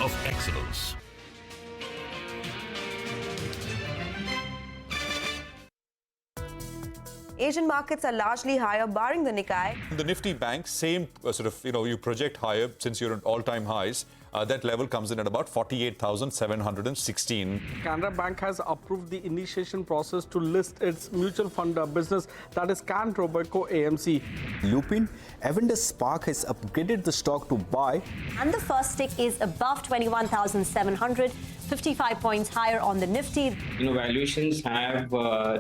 of excellence. Asian markets are largely higher, barring the Nikkei. The Nifty Bank, same you project higher since you're at all-time highs. That level comes in at about 48,716. Canara Bank has approved the initiation process to list its mutual fund business, that is Can Robeco AMC. Lupin, Avendus Spark has upgraded the stock to buy. And the first tick is above 21,700, 55 points higher on the Nifty. Valuations have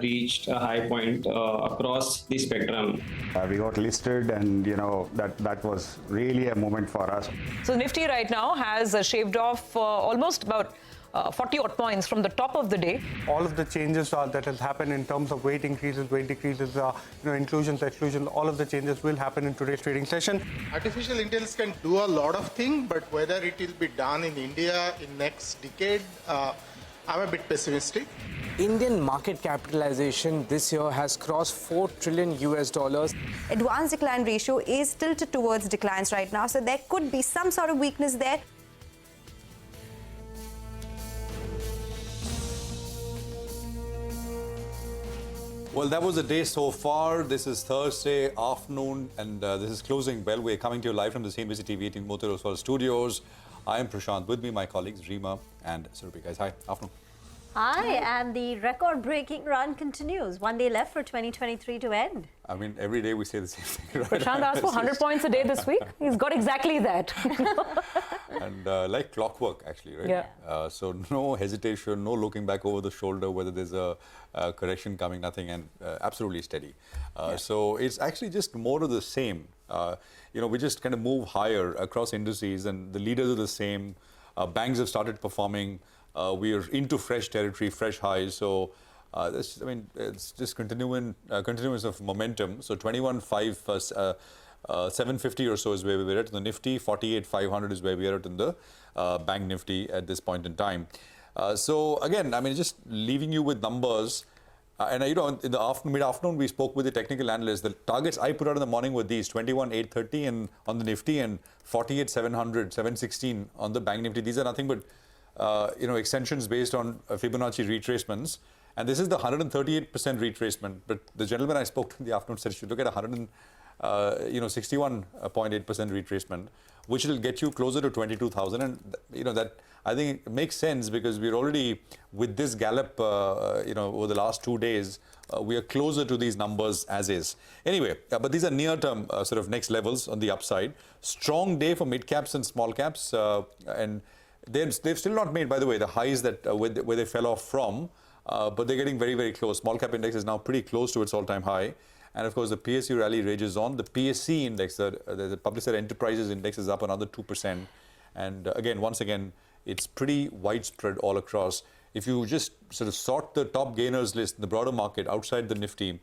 reached a high point across the spectrum. We got listed, and that was really a moment for us. So Nifty right now has shaved off almost about 40 odd points from the top of the day. All of the changes that has happened in terms of weight increases, inclusions, exclusions, all of the changes will happen in today's trading session. Artificial intelligence can do a lot of things, but whether it will be done in India in next decade, I'm a bit pessimistic. Indian market capitalization this year has crossed $4 trillion. Advanced decline ratio is tilted towards declines right now, so there could be some sort of weakness there. Well, that was the day so far. This is Thursday afternoon, and this is Closing Bell. We're coming to you live from the CNBC-TV18 News studios. I am Prashant. With me, my colleagues Reema and Surabhi. Guys, hi. Afternoon. Hi, and the record-breaking run continues. One day left for 2023 to end. I mean, every day we say the same thing, right? Prashant asked for 100 points a day this week. He's got exactly that. And like clockwork, actually, right? Yeah. So no hesitation, no looking back over the shoulder, whether there's a correction coming, nothing, and absolutely steady. So it's actually just more of the same. We just kind of move higher across indices, and the leaders are the same. Banks have started performing. We are into fresh territory, fresh highs. So it's just continuance of momentum. So 750 or so is where we're at in the Nifty. 48,500 is where we are at in the Bank Nifty at this point in time. So again, just leaving you with numbers. And in the mid-afternoon, we spoke with the technical analysts. The targets I put out in the morning were these: 21,830 and on the Nifty, and 48,700, 716 on the Bank Nifty. These are nothing but extensions based on Fibonacci retracements, and this is the 138% retracement. But the gentleman I spoke to in the afternoon said you should look at 61.8% retracement, which will get you closer to 22,000, and that I think it makes sense because we're already with this gallop over the last 2 days. We are closer to these numbers as is. Anyway, but these are near-term sort of next levels on the upside. Strong day for mid caps and small caps, and they've still not made, by the way, the highs that where they fell off from, but they're getting very, very close. Small cap index is now pretty close to its all-time high. And of course, the PSU rally rages on. The PSC index, the Public Sector Enterprises Index, is up another 2%. And once again, it's pretty widespread all across. If you just sort of sort the top gainers list in the broader market outside the Nifty,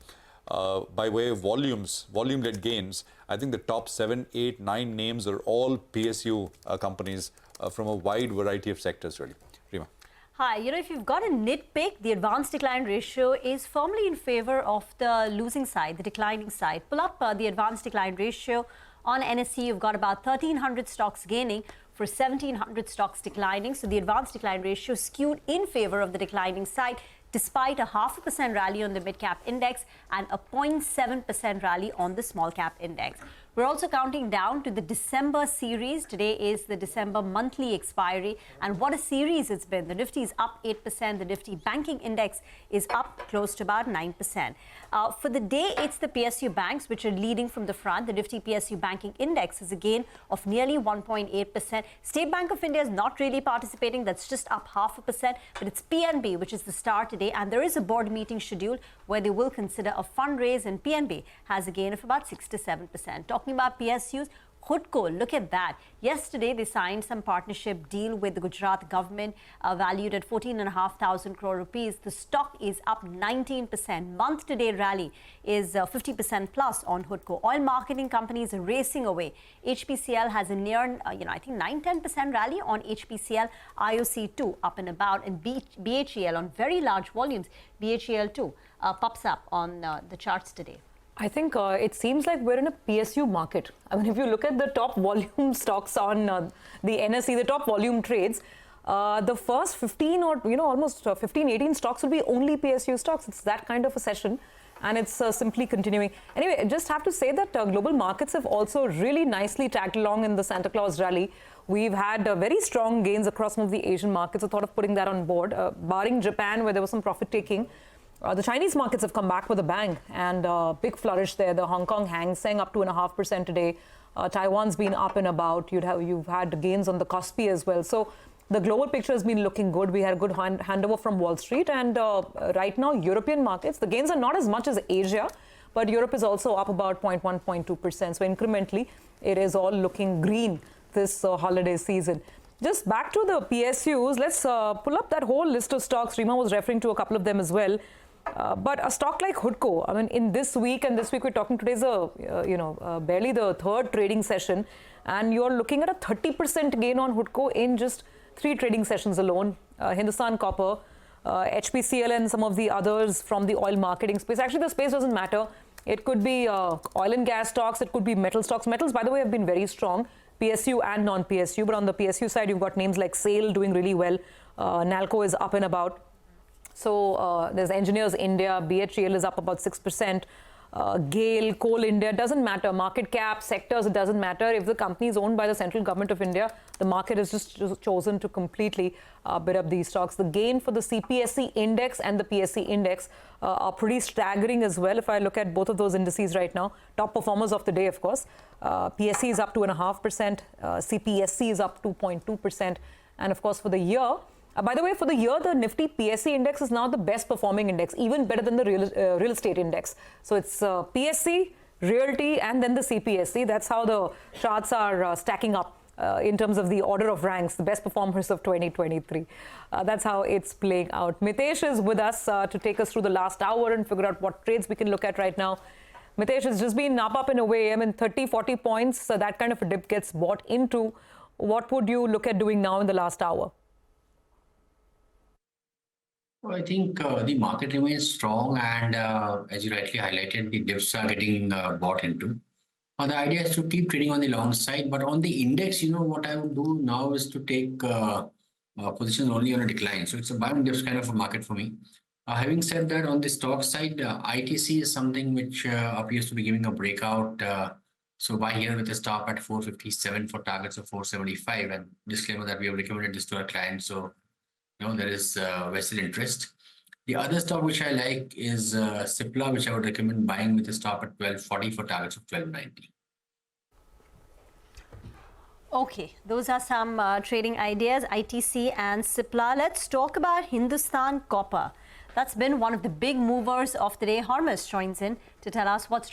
by way of volume-led gains, I think the top 7, 8, 9 names are all PSU companies from a wide variety of sectors, really. Reema. Hi, if you've got a nitpick, the advanced decline ratio is firmly in favor of the losing side, the declining side. Pull up the advanced decline ratio on NSE. You've got about 1,300 stocks gaining for 1,700 stocks declining. So the advanced decline ratio skewed in favor of the declining side, despite a 0.5% rally on the mid-cap index and a 0.7% rally on the small-cap index. We're also counting down to the December series. Today is the December monthly expiry, and what a series it's been. The Nifty is up 8%. The Nifty banking index is up close to about 9%. For the day, it's the PSU banks which are leading from the front. The Nifty PSU banking index is a gain of nearly 1.8%. State Bank of India is not really participating. That's just up 0.5%. But it's PNB which is the star today, and there is a board meeting scheduled where they will consider a fundraise, and PNB has a gain of about 6 to 7%. Talking about PSUs, Hudco, look at that. Yesterday, they signed some partnership deal with the Gujarat government valued at 14,500 crore rupees. The stock is up 19%. Month-to-day rally is 50% plus on Hudco. Oil marketing companies are racing away. HPCL has a near, I think 9-10% rally on HPCL. IOC2 up and about, and BHEL on very large volumes. BHEL2 pops up on the charts today. I think it seems like we're in a PSU market. I mean, if you look at the top volume stocks on the NSE, the top volume trades, the first 15 or, almost 15, 18 stocks will be only PSU stocks. It's that kind of a session, and it's simply continuing. Anyway, I just have to say that global markets have also really nicely tagged along in the Santa Claus rally. We've had very strong gains across most of the Asian markets. I thought of putting that on board, barring Japan, where there was some profit taking. The Chinese markets have come back with a bang, and big flourish there. The Hong Kong Hang Seng up 2.5% today. Taiwan's been up and about. You've had gains on the Kospi as well. So the global picture has been looking good. We had a good handover from Wall Street, and right now European markets, the gains are not as much as Asia, but Europe is also up about 0.1, 0.2%. So incrementally, it is all looking green this holiday season. Just back to the PSUs, let's pull up that whole list of stocks. Rima was referring to a couple of them as well. But a stock like Hudco, I mean, in this week, and this week we're talking, today's barely the third trading session, and you're looking at a 30% gain on Hudco in just 3 trading sessions alone. Hindustan Copper, HPCL, and some of the others from the oil marketing space. Actually, the space doesn't matter. It could be oil and gas stocks, it could be metal stocks. Metals, by the way, have been very strong, PSU and non-PSU. But on the PSU side, you've got names like SAIL doing really well. Nalco is up and about. So there's Engineers India, BHEL is up about 6%. GAIL, Coal India, doesn't matter. Market cap, sectors, it doesn't matter. If the company is owned by the central government of India, the market has just chosen to completely bid up these stocks. The gain for the CPSE index and the PSE index are pretty staggering as well. If I look at both of those indices right now, top performers of the day, of course. PSE is up 2.5%, CPSE is up 2.2%. And of course, for the year, by the way, for the year, the Nifty PSE index is now the best performing index, even better than the real estate index. So it's PSE, Realty, and then the CPSE. That's how the charts are stacking up in terms of the order of ranks, the best performers of 2023. That's how it's playing out. Mitesh is with us to take us through the last hour and figure out what trades we can look at right now. Mitesh, has just been up in a way. I mean, 30, 40 points, so that kind of a dip gets bought into. What would you look at doing now in the last hour? I think the market remains strong, and as you rightly highlighted, the dips are getting bought into. The idea is to keep trading on the long side, but on the index, what I would do now is to take position only on a decline. So it's a buy and dips kind of a market for me. Having said that, on the stock side, ITC is something which appears to be giving a breakout. So buy here with a stop at 457 for targets of 475, and disclaimer that we have recommended this to our clients. So there is vested interest. The other stock which I like is Cipla, which I would recommend buying with a stop at 1240 for targets of 1290. Okay, those are some trading ideas, ITC and Cipla. Let's talk about Hindustan Copper. That's been one of the big movers of the day. Hormuz joins in to tell us what's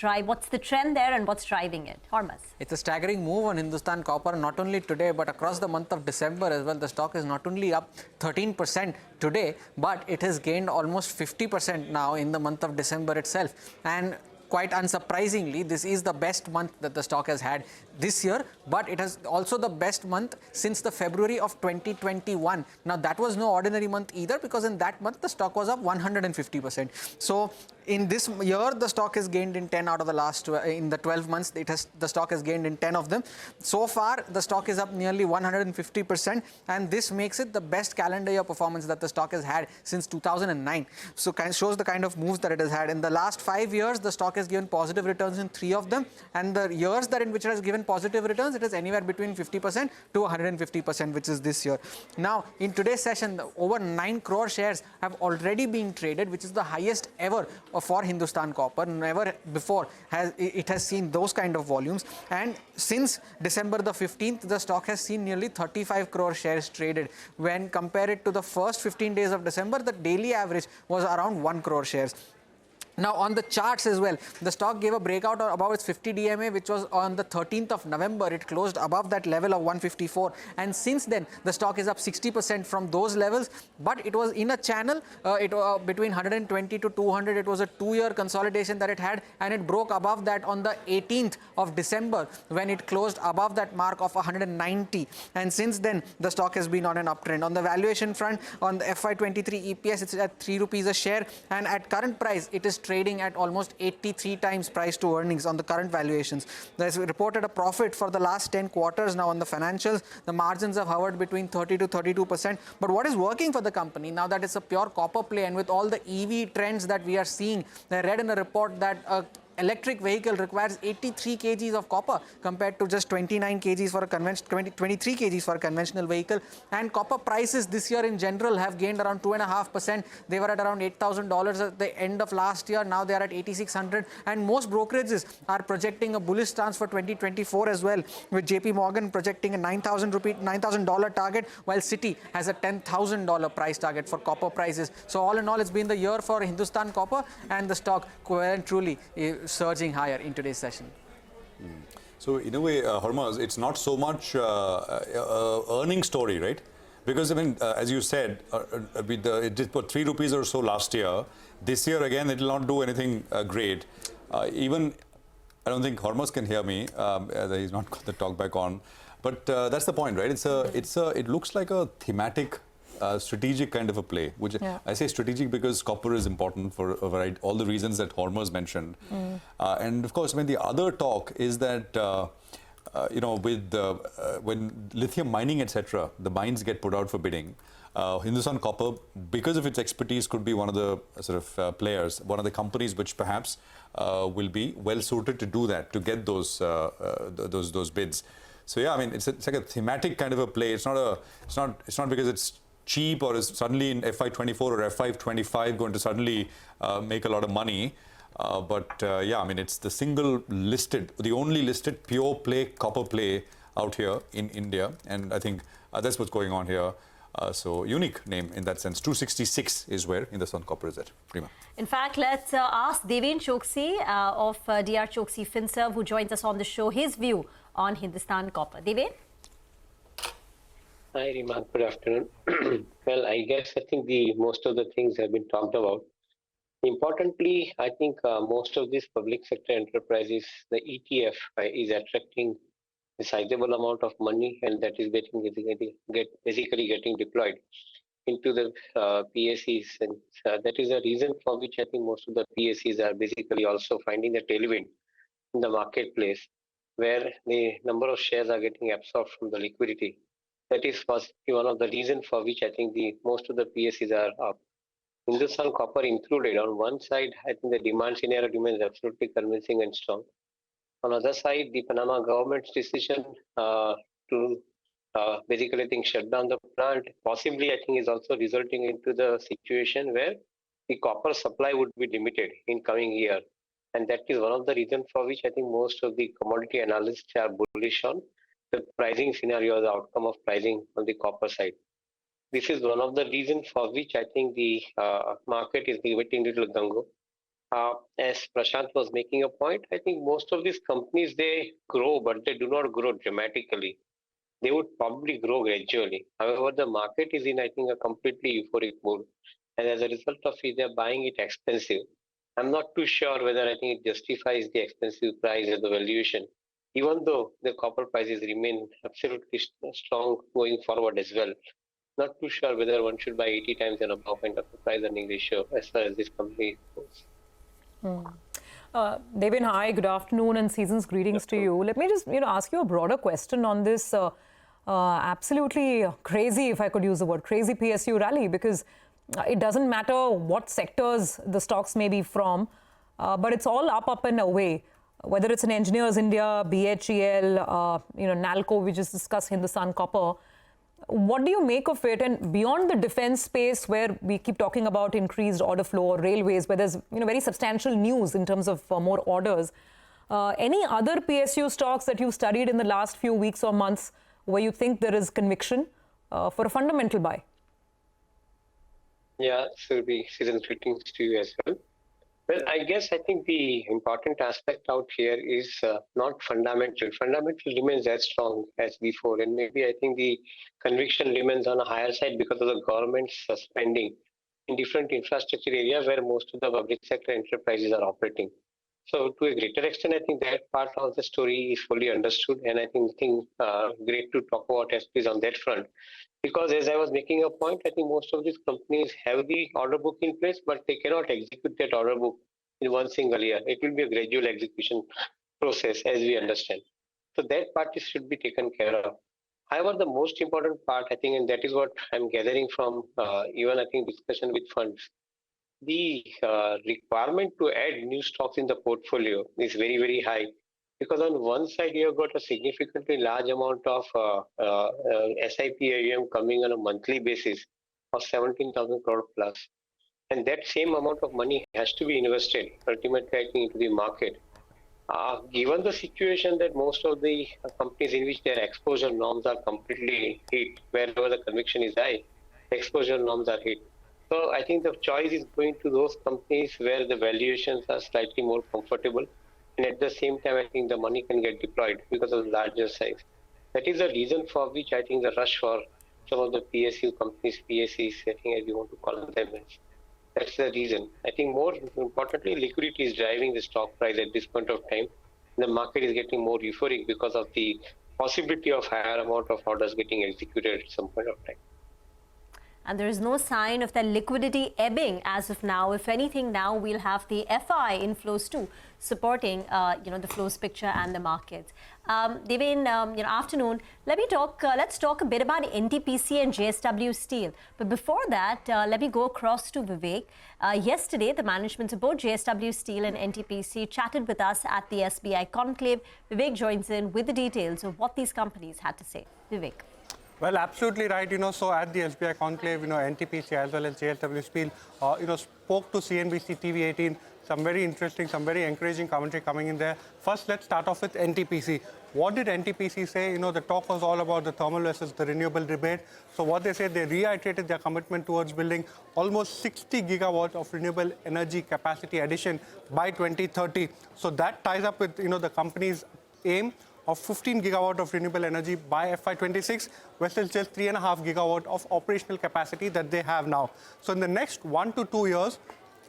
the trend there and what's driving it. Hormuz. It's a staggering move on Hindustan Copper, not only today, but across the month of December as well. The stock is not only up 13% today, but it has gained almost 50% now in the month of December itself. And quite unsurprisingly, this is the best month that the stock has had this year, but it has also the best month since the February of 2021. Now, that was no ordinary month either, because in that month, the stock was up 150%. So, in this year, the stock has gained in 10 out of the last, in the 12 months, the stock has gained in 10 of them. So far, the stock is up nearly 150%, and this makes it the best calendar year performance that the stock has had since 2009. So, shows the kind of moves that it has had. In the last 5 years, the stock has given positive returns in 3 of them, and the years that in which it has given positive returns, it is anywhere between 50% to 150%, which is this year. Now, in today's session, over 9 crore shares have already been traded, which is the highest ever for Hindustan Copper. Never before has it seen those kind of volumes, and since December the 15th, the stock has seen nearly 35 crore shares traded. When compared to the first 15 days of December, the daily average was around 1 crore shares. Now, on the charts as well, the stock gave a breakout above its 50 DMA, which was on the 13th of November. It closed above that level of 154. And since then, the stock is up 60% from those levels. But it was in a channel between 120 to 200. It was a 2-year consolidation that it had. And it broke above that on the 18th of December, when it closed above that mark of 190. And since then, the stock has been on an uptrend. On the valuation front, on the FY23 EPS, it's at 3 rupees a share. And at current price, it is trading at almost 83 times price to earnings on the current valuations. There's reported a profit for the last 10 quarters now on the financials. The margins have hovered between 30 to 32%. But what is working for the company now that it's a pure copper play, and with all the EV trends that we are seeing, I read in a report that electric vehicle requires 83 kgs of copper compared to just 29 kgs for a 23 kgs for a conventional vehicle. And copper prices this year in general have gained around 2.5%. They were at around $8,000 at the end of last year. Now they are at $8,600. And most brokerages are projecting a bullish stance for 2024 as well, with JP Morgan projecting a $9,000 target, while Citi has a $10,000 price target for copper prices. So all in all, it's been the year for Hindustan Copper, and the stock well and truly surging higher in today's session. So in a way, Hormuz, it's not so much earning story, right? Because I mean, as you said, it did put 3 rupees or so last year. This year again, it will not do anything great. Even I don't think Hormuz can hear me. He's not got the talk back on. But that's the point, right? It looks like a thematic, strategic kind of a play. Which I say strategic because copper is important for all the reasons that Hormuz mentioned. And of course, I mean, the other talk is that with when lithium mining, etc., the mines get put out for bidding. Hindustan Copper, because of its expertise, could be one of the sort of players, one of the companies which perhaps will be well suited to do that, to get those bids. So yeah, I mean, it's like a thematic kind of a play. It's not because it's cheap or is suddenly in FY24 or FY25 going to suddenly make a lot of money. Yeah, I mean, it's the only listed pure play copper play out here in India, and I think that's what's going on here. So unique name in that sense. 266 is where Hindustan Copper is at. Prima. In fact, let's ask Deven Choksi of DR Choksi FinServ, who joins us on the show, his view on Hindustan Copper. Deven? Hi, Rima. Good afternoon. Well, I think most of the things have been talked about. Importantly, I think most of these public sector enterprises, the ETF is attracting a sizable amount of money, and that is basically getting deployed into the PSUs, and that is a reason for which I think most of the PSUs are basically also finding a tailwind in the marketplace, where the number of shares are getting absorbed from the liquidity. That is possibly one of the reasons for which I think most of the PSUs are up. Hindustan Copper included. On one side, I think the demand scenario remains absolutely convincing and strong. On the other side, the Panama government's decision to basically, I think, shut down the plant, possibly, I think, is also resulting into the situation where the copper supply would be limited in coming year. And that is one of the reasons for which I think most of the commodity analysts are bullish on the pricing scenario, the outcome of pricing on the copper side. This is one of the reasons for which I think the market is getting a little gung-ho. As Prashant was making a point, I think most of these companies, they grow, but they do not grow dramatically. They would probably grow gradually. However, the market is in, I think, a completely euphoric mood. And as a result of it, they're buying it expensive. I'm not too sure whether I think it justifies the expensive price or the valuation, even though the copper prices remain absolutely strong going forward as well. Not too sure whether one should buy 80 times and above kind of a price-earning ratio as far as this company goes. Deven, hi, good afternoon and season's greetings to you. Let me just ask you a broader question on this absolutely crazy, if I could use the word, crazy PSU rally, because it doesn't matter what sectors the stocks may be from, but it's all up and away. Whether it's in Engineers India, BHEL, NALCO, we just discussed Hindustan Copper. What do you make of it? And beyond the defense space, where we keep talking about increased order flow, or railways, where there's very substantial news in terms of more orders, any other PSU stocks that you've studied in the last few weeks or months where you think there is conviction for a fundamental buy? Yeah, so the season's greetings to you as well. Well, I think the important aspect out here is not fundamental. Fundamental remains as strong as before, and maybe I think the conviction remains on a higher side because of the government's spending in different infrastructure areas where most of the public sector enterprises are operating. So to a greater extent, I think that part of the story is fully understood, and I think great to talk about SPs on that front. Because as I was making a point, I think most of these companies have the order book in place, but they cannot execute that order book in one single year. It will be a gradual execution process, as we understand. So that part should be taken care of. However, the most important part, I think, and that is what I'm gathering from even, I think, discussion with funds, the requirement to add new stocks in the portfolio is very, very high. Because on one side, you have got a significantly large amount of SIP AUM coming on a monthly basis of 17,000 crore plus. And that same amount of money has to be invested ultimately, I think, into the market. Given the situation that most of the companies in which their exposure norms are completely hit, wherever the conviction is high, exposure norms are hit. So I think the choice is going to those companies where the valuations are slightly more comfortable. And at the same time, I think the money can get deployed because of the larger size. That is the reason for which I think the rush for some of the PSU companies, PSEs, I think as you want to call them. That's the reason. I think more importantly, liquidity is driving the stock price at this point of time. The market is getting more euphoric because of the possibility of higher amount of orders getting executed at some point of time. And there is no sign of that liquidity ebbing as of now. If anything, now we'll have the FI inflows too, supporting the flows picture and the markets. Devin, afternoon. Let's talk a bit about NTPC and JSW Steel. But before that, let me go across to Vivek. Yesterday, the management of both JSW Steel and NTPC chatted with us at the SBI conclave. Vivek joins in with the details of what these companies had to say. Vivek. Well, absolutely right. So at the SBI conclave, NTPC as well as JSW Steel, spoke to CNBC-TV18. Some very interesting, some very encouraging commentary coming in there. First, let's start off with NTPC. What did NTPC say? The talk was all about the thermal versus the renewable debate. So what they said, they reiterated their commitment towards building almost 60 gigawatts of renewable energy capacity addition by 2030. So that ties up with, the company's aim of 15 gigawatt of renewable energy by FY26 versus just 3.5 gigawatt of operational capacity that they have now. So in the next 1 to 2 years,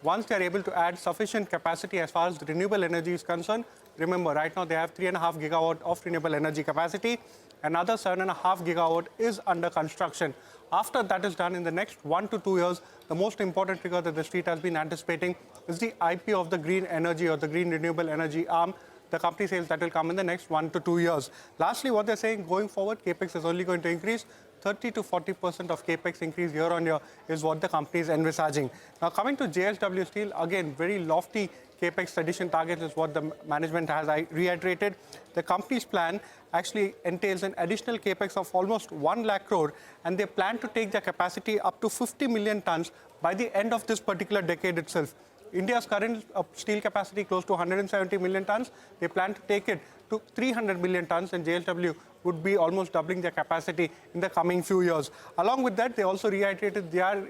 once they are able to add sufficient capacity as far as the renewable energy is concerned, remember right now they have 3.5 gigawatt of renewable energy capacity. Another 7.5 gigawatt is under construction. After that is done in the next 1 to 2 years, the most important figure that the street has been anticipating is the IPO of the green energy or the green renewable energy arm. The company says that will come in the next 1 to 2 years. Lastly, what they're saying, going forward, capex is only going to increase. 30 to 40% of capex increase year on year is what the company is envisaging. Now, coming to JSW Steel, again, very lofty capex addition targets is what the management has reiterated. The company's plan actually entails an additional capex of almost 1 lakh crore, and they plan to take their capacity up to 50 million tons by the end of this particular decade itself. India's current steel capacity close to 170 million tons. They plan to take it to 300 million tons, and JSW would be almost doubling their capacity in the coming few years. Along with that, they also reiterated their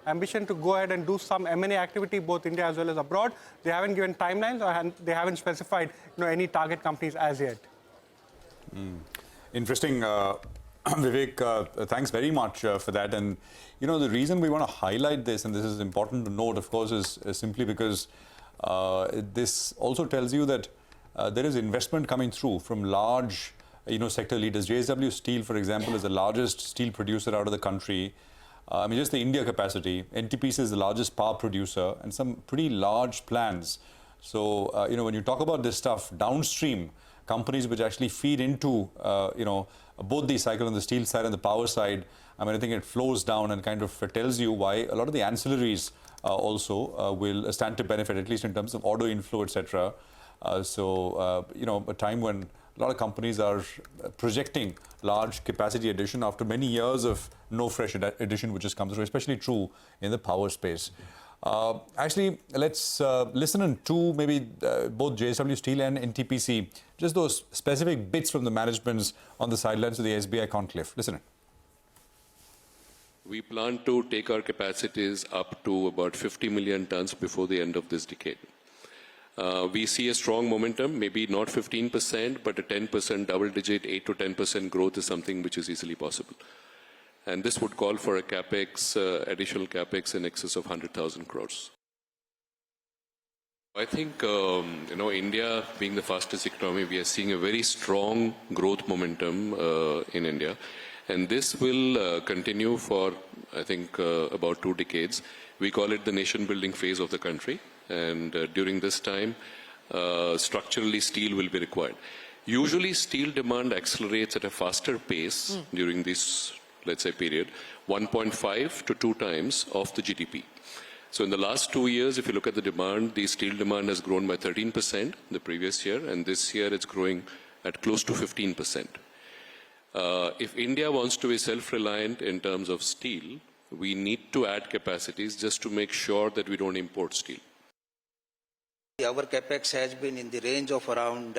ambition to go ahead and do some M&A activity, both India as well as abroad. They haven't given timelines, or they haven't specified any target companies as yet. Interesting. Vivek, thanks very much for that. And, the reason we want to highlight this, and this is important to note, of course, is simply because this also tells you that there is investment coming through from large, sector leaders. JSW Steel, for example, is the largest steel producer out of the country. Just the India capacity. NTPC is the largest power producer, and some pretty large plans. So, when you talk about this stuff, downstream companies which actually feed into, both the cycle on the steel side and the power side, I think it flows down and kind of tells you why a lot of the ancillaries also will stand to benefit, at least in terms of order inflow, etc. A time when a lot of companies are projecting large capacity addition after many years of no fresh addition, which has come through, especially true in the power space. Actually, let's listen in to maybe both JSW Steel and NTPC, just those specific bits from the managements on the sidelines of the SBI conclave. Listen in. We plan to take our capacities up to about 50 million tons before the end of this decade. We see a strong momentum, maybe not 15%, but a 10% double-digit, 8 to 10% growth is something which is easily possible. And this would call for a capex, additional capex in excess of 100,000 crores. I think, India being the fastest economy, we are seeing a very strong growth momentum in India. And this will continue for, I think, about 2 decades. We call it the nation-building phase of the country. And during this time, structurally steel will be required. Usually steel demand accelerates at a faster pace during this, let's say, period, 1.5 to 2 times of the GDP. So in the last 2 years, if you look at the demand, the steel demand has grown by 13% the previous year, and this year it's growing at close to 15%. If India wants to be self-reliant in terms of steel, we need to add capacities just to make sure that we don't import steel. Our capex has been in the range of around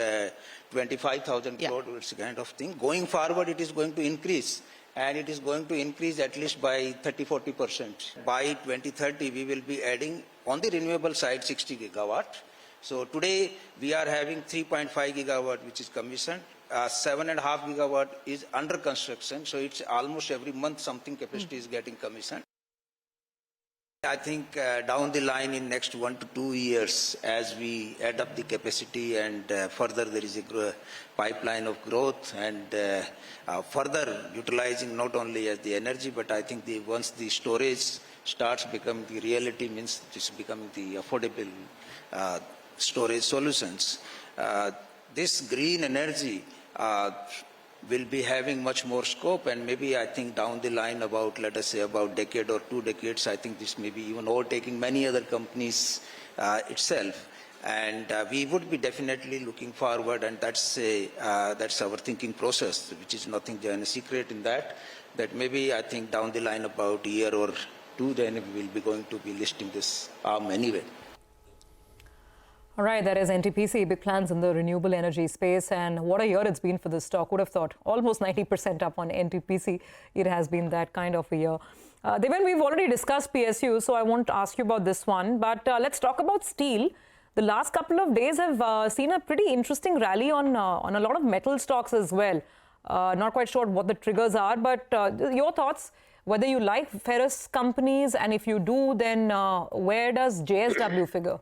25,000 crore, kind of thing. Going forward, it is going to increase, and it is going to increase at least by 30-40%. By 2030, we will be adding on the renewable side 60 gigawatt. So today we are having 3.5 gigawatt, which is commissioned. 7.5 gigawatt is under construction. So it's almost every month something capacity is getting commissioned. I think down the line in next 1 to 2 years, as we add up the capacity and further there is a pipeline of growth and further utilizing not only as the energy, but I think once the storage starts becoming the reality, means it is becoming the affordable storage solutions. This green energy will be having much more scope, and maybe I think down the line about, let us say, about decade or 2 decades, I think this may be even overtaking many other companies itself. And we would be definitely looking forward, and that's our thinking process, which is nothing secret in that maybe I think down the line about a year or 2, then we will be going to be listing this arm anyway. All right, that is NTPC, big plans in the renewable energy space, and what a year it's been for this stock. Would have thought almost 90% up on NTPC. It has been that kind of a year. Deven, we've already discussed PSUs, so I won't ask you about this one, but let's talk about steel. The last couple of days have seen a pretty interesting rally on a lot of metal stocks as well. Not quite sure what the triggers are, but your thoughts, whether you like ferrous companies, and if you do, then where does JSW figure?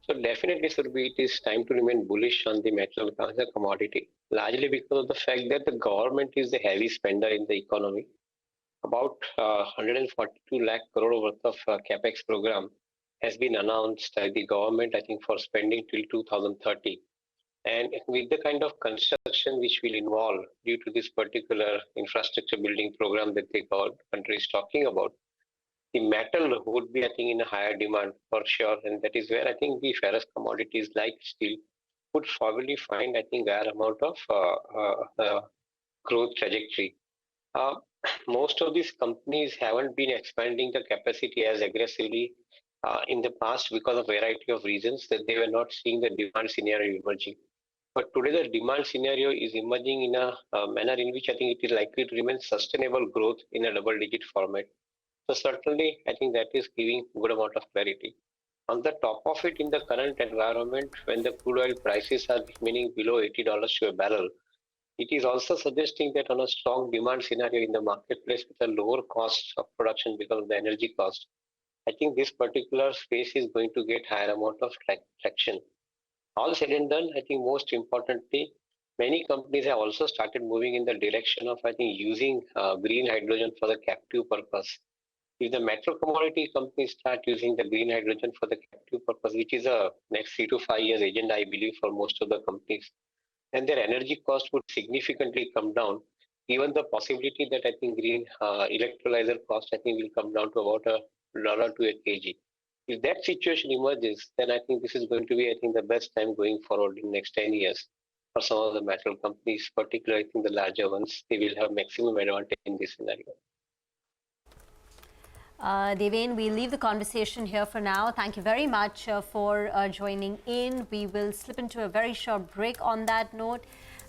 So definitely, Surbhi, it is time to remain bullish on the metal as a commodity, largely because of the fact that the government is the heavy spender in the economy. About 142 lakh crore worth of capex program has been announced by the government, I think, for spending till 2030. And with the kind of construction which will involve due to this particular infrastructure building program that the country is talking about, the metal would be, I think, in a higher demand for sure. And that is where I think the ferrous commodities like steel would probably find, I think, a amount of growth trajectory. Most of these companies haven't been expanding the capacity as aggressively in the past because of a variety of reasons, that they were not seeing the demand scenario emerging. But today the demand scenario is emerging in a manner in which I think it is likely to remain sustainable growth in a double-digit format. So certainly, I think that is giving good amount of clarity. On the top of it, in the current environment, when the crude oil prices are remaining below $80 to a barrel, it is also suggesting that on a strong demand scenario in the marketplace with a lower cost of production because of the energy cost, I think this particular space is going to get higher amount of traction. All said and done, I think most importantly, many companies have also started moving in the direction of, I think, using green hydrogen for the captive purpose. If the metal commodity companies start using the green hydrogen for the captive purpose, which is a next 3 to 5 years agenda, I believe, for most of the companies, then their energy cost would significantly come down. Even the possibility that I think green electrolyzer cost, I think, will come down to about $1 to a kg. If that situation emerges, then I think this is going to be, I think, the best time going forward in the next 10 years for some of the metal companies, particularly I think the larger ones. They will have maximum advantage in this scenario. Deven, we'll leave the conversation here for now. Thank you very much for joining in. We will slip into a very short break on that note.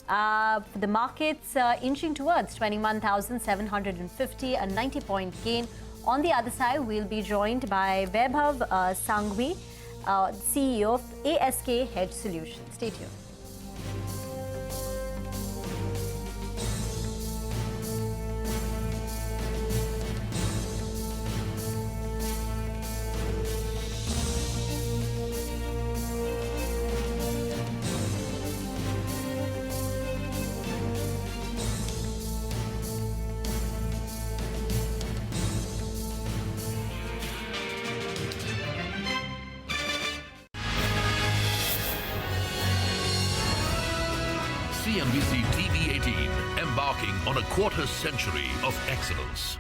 The market's inching towards 21,750, a 90-point gain. On the other side, we'll be joined by Vaibhav Sanghvi, CEO of ASK Hedge Solutions. Stay tuned. CNBC-TV18, embarking on a quarter century of excellence.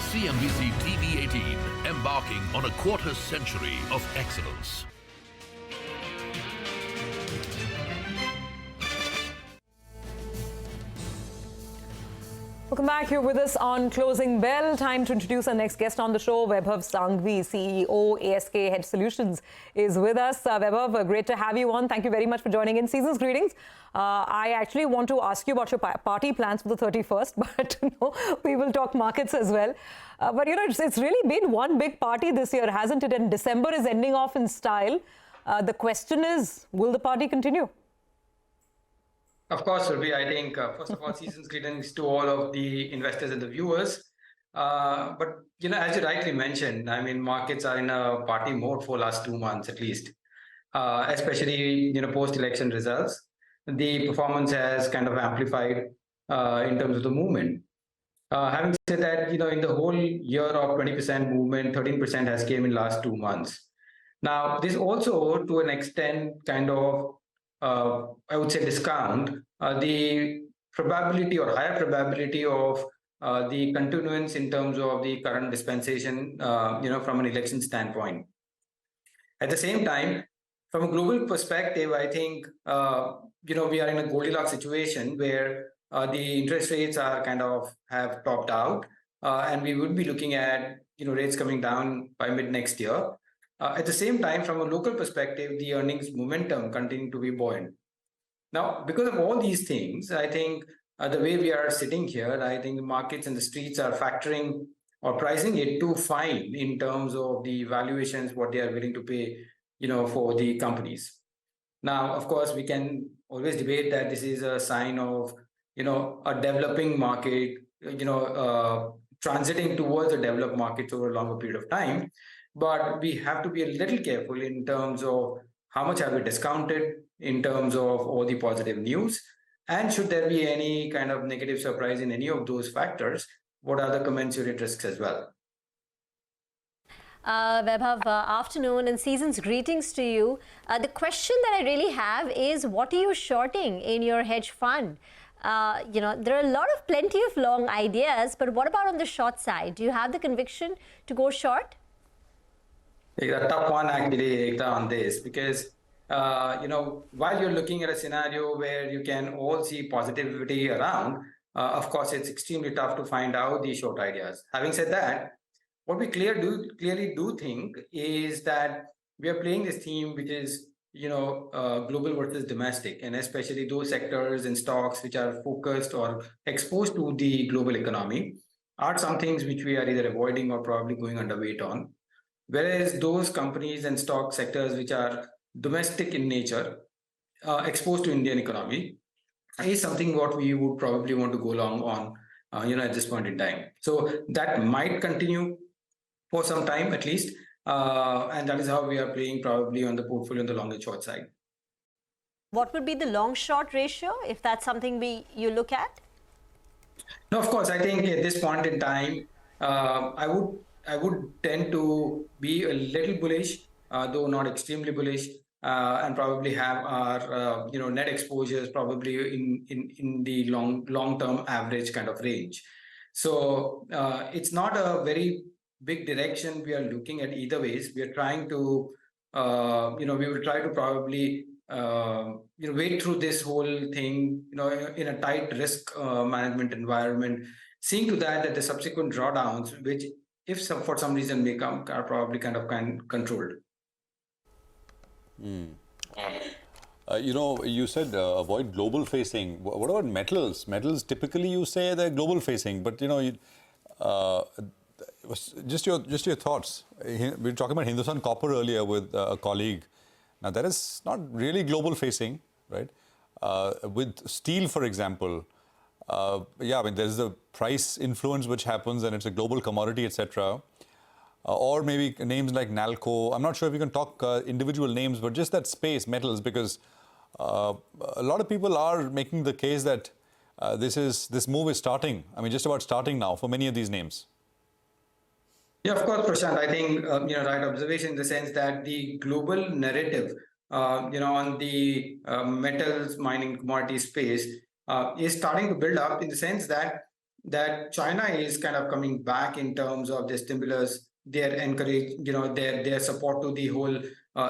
CNBC-TV18, embarking on a quarter century of excellence. Welcome back. Here with us on Closing Bell. Time to introduce our next guest on the show. Vaibhav Sanghvi, CEO, ASK Hedge Solutions, is with us. Vaibhav, great to have you on. Thank you very much for joining in. Season's greetings. I actually want to ask you about your party plans for the 31st, but we will talk markets as well. But it's really been one big party this year, hasn't it? And December is ending off in style. The question is, will the party continue? Of course, Ruby. I think, first of all, season's greetings to all of the investors and the viewers. But, as you rightly mentioned, I mean, markets are in a party mode for last 2 months at least, especially, post-election results. The performance has kind of amplified in terms of the movement. Having said that, in the whole year of 20% movement, 13% has came in last 2 months. Now, this also, to an extent, kind of, I would say, discount the probability or higher probability of the continuance in terms of the current dispensation, from an election standpoint. At the same time, from a global perspective, I think, we are in a Goldilocks situation where the interest rates are kind of have topped out, and we would be looking at, rates coming down by mid next year. At the same time, from a local perspective, the earnings momentum continue to be buoyant. Now, because of all these things, I think the way we are sitting here, I think the markets and the streets are factoring or pricing it too fine in terms of the valuations, what they are willing to pay, for the companies. Now, of course, we can always debate that this is a sign of, a developing market, transiting towards a developed market over a longer period of time. But we have to be a little careful in terms of how much have we discounted in terms of all the positive news, and should there be any kind of negative surprise in any of those factors, what are the commensurate risks as well? Vaibhav, afternoon and season's greetings to you. The question that I really have is, what are you shorting in your hedge fund? There are plenty of long ideas, but what about on the short side? Do you have the conviction to go short? A tough one actually, Ekta, on this, because while you're looking at a scenario where you can all see positivity around, of course, it's extremely tough to find out the short ideas. Having said that, what we clearly do think is that we are playing this theme, which is global versus domestic, and especially those sectors and stocks which are focused or exposed to the global economy are some things which we are either avoiding or probably going underweight on. Whereas those companies and stock sectors which are domestic in nature, exposed to Indian economy, is something what we would probably want to go long on, at this point in time. So that might continue for some time at least, and that is how we are playing probably on the portfolio on the long and short side. What would be the long-short ratio if that's something you look at? No, of course, I think at this point in time, I would tend to be a little bullish, though not extremely bullish, and probably have our net exposures probably in the long-term average kind of range. So it's not a very big direction we are looking at either ways. We are trying to, we will try to probably wade through this whole thing, in a tight risk management environment, seeing to that the subsequent drawdowns, which if for some reason may come, are probably kind of controlled. You said avoid global facing. What about metals? Metals typically you say they're global facing, but just your thoughts. We were talking about Hindustan Copper earlier with a colleague. Now that is not really global facing, right? With steel, for example, there's the price influence which happens and it's a global commodity, etc. Or maybe names like Nalco. I'm not sure if you can talk individual names, but just that space, metals, because a lot of people are making the case that this move is starting. I mean, just about starting now for many of these names. Yeah, of course, Prashant. I think right observation in the sense that the global narrative, on the metals mining commodity space is starting to build up in the sense that China is kind of coming back in terms of their stimulus, their encourage, their support to the whole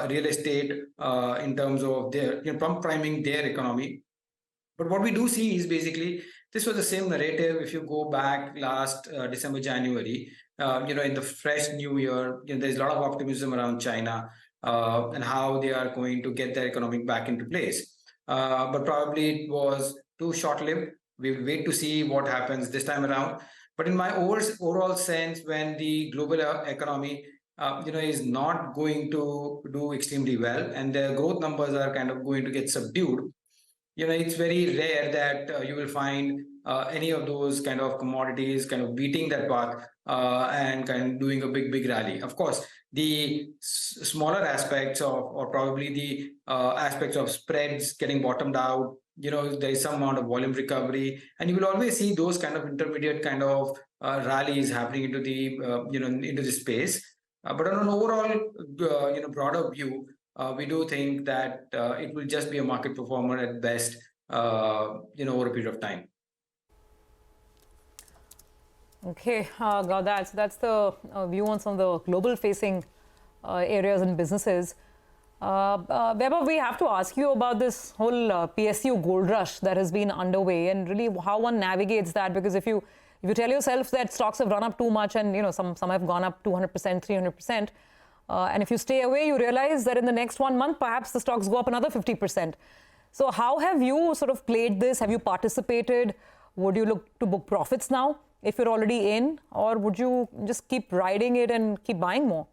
real estate in terms of their priming their economy. But what we do see is basically this was the same narrative if you go back last December, January. In the fresh new year, there's a lot of optimism around China and how they are going to get their economic back into place. But probably it was too short-lived. We'll wait to see what happens this time around. But in my overall sense, when the global economy, is not going to do extremely well and the growth numbers are kind of going to get subdued, it's very rare that you will find any of those kind of commodities kind of beating that path and kind of doing a big rally. Of course, the smaller aspects of, or probably the aspects of spreads getting bottomed out, there is some amount of volume recovery, and you will always see those kind of intermediate kind of rallies happening into the into the space. But on an overall broader view, we do think that it will just be a market performer at best, over a period of time. Okay, got that. So that's the view on some of the global-facing areas and businesses. Vaibhav, we have to ask you about this whole PSU gold rush that has been underway, and really how one navigates that. Because if you tell yourself that stocks have run up too much, and some have gone up 200%, 300%, and if you stay away, you realize that in the next 1 month, perhaps the stocks go up another 50%. So how have you sort of played this? Have you participated? Would you look to book profits now if you're already in, or would you just keep riding it and keep buying more?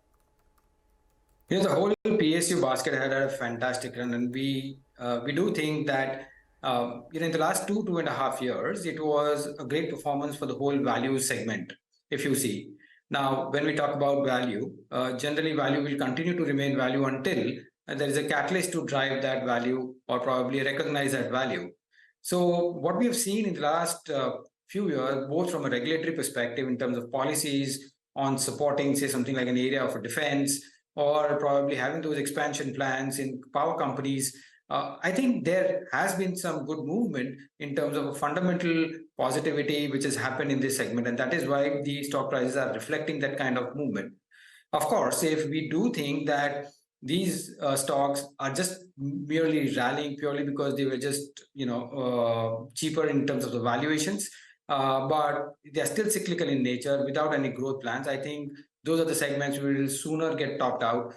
The whole PSU basket had a fantastic run, and we do think that in the last 2.5 years, it was a great performance for the whole value segment, if you see. Now, when we talk about value, generally value will continue to remain value until there is a catalyst to drive that value or probably recognize that value. So what we have seen in the last few years, both from a regulatory perspective in terms of policies on supporting, say, something like an area of defense, or probably having those expansion plans in power companies, I think there has been some good movement in terms of a fundamental positivity which has happened in this segment, and that is why the stock prices are reflecting that kind of movement. Of course, if we do think that these stocks are just merely rallying purely because they were just, cheaper in terms of the valuations, but they're still cyclical in nature without any growth plans, I think those are the segments we will sooner get topped out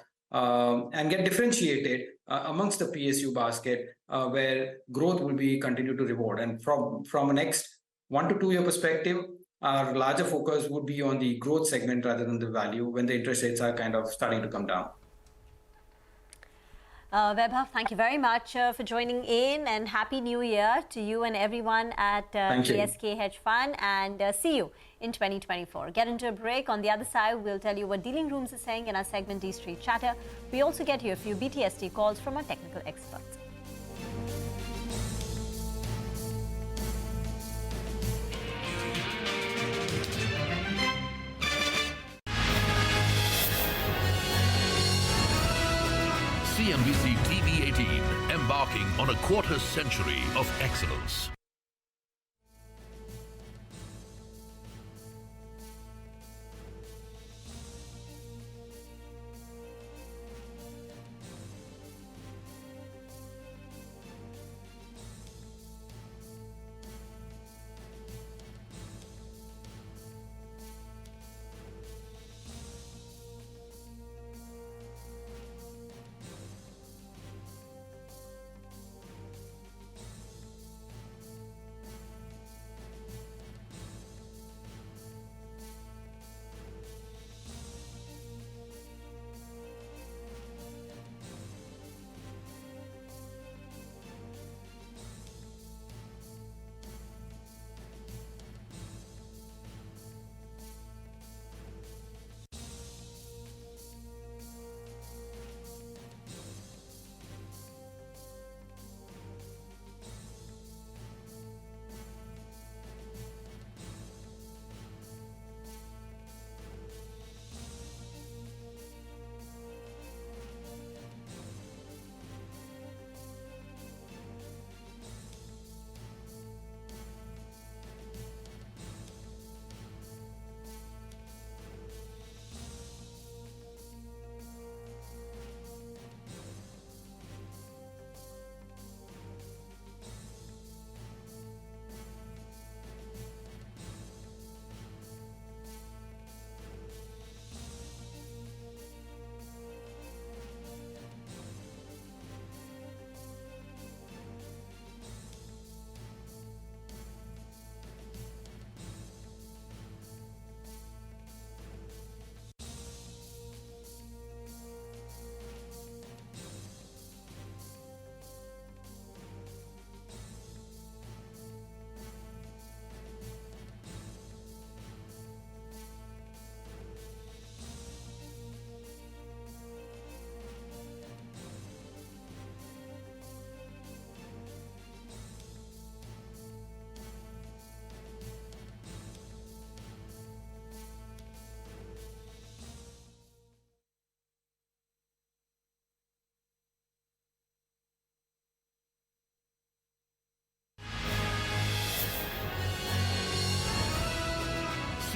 and get differentiated amongst the PSU basket, where growth will be continued to reward. And from a next 1 to 2 year perspective, our larger focus would be on the growth segment rather than the value when the interest rates are kind of starting to come down. Vaibhav, thank you very much for joining in, and Happy New Year to you and everyone at ASK Hedge Fund, and see you in 2024. Get into a break. On the other side, we'll tell you what dealing rooms are saying in our segment D Street Chatter. We also get you a few BTST calls from our technical experts. CNBC-TV18, embarking on a quarter-century of excellence.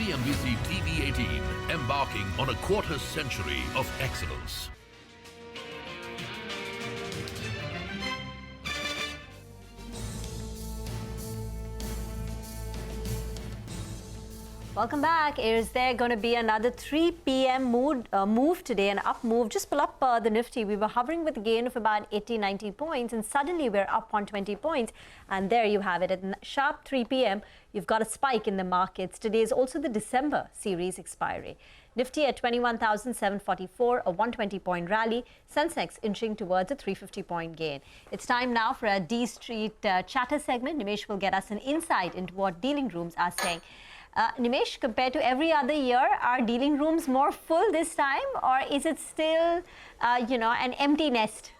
CNBC-TV18, embarking on a quarter-century of excellence. Welcome back. Is there going to be another 3 p.m. move today, an up move? Just pull up the Nifty. We were hovering with a gain of about 80, 90 points, and suddenly we're up 120 points. And there you have it. At sharp 3 p.m., you've got a spike in the markets. Today is also the December series expiry. Nifty at 21,744, a 120-point rally. Sensex inching towards a 350-point gain. It's time now for a D Street Chatter segment. Nimesh will get us an insight into what dealing rooms are saying. Nimesh, compared to every other year, are dealing rooms more full this time, or is it still, an empty nest?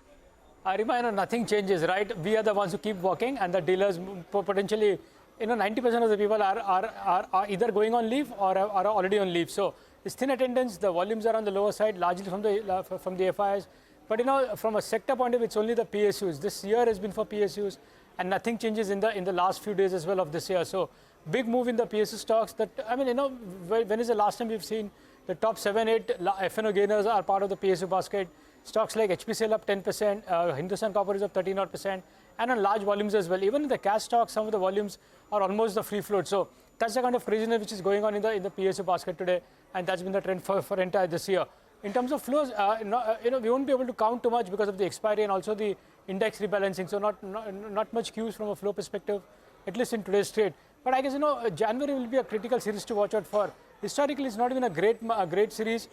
Arima, nothing changes, right? We are the ones who keep working, and the dealers potentially, 90% of the people are either going on leave or are already on leave. So it's thin attendance. The volumes are on the lower side, largely from the FIs. But from a sector point of view, it's only the PSUs. This year has been for PSUs, and nothing changes in the last few days as well of this year. So big move in the PSU stocks. When is the last time we've seen The top 7-8 F&O gainers are part of the PSU basket. Stocks like HPCL up 10%, Hindustan Copper is up 13%, and on large volumes as well. Even in the cash stocks, some of the volumes are almost the free float. So that's the kind of craziness which is going on in the PSU basket today, and that's been the trend for entire this year. In terms of flows, we won't be able to count too much because of the expiry and also the index rebalancing. So not much cues from a flow perspective, at least in today's trade. But I guess January will be a critical series to watch out for. Historically, it's not even a great series,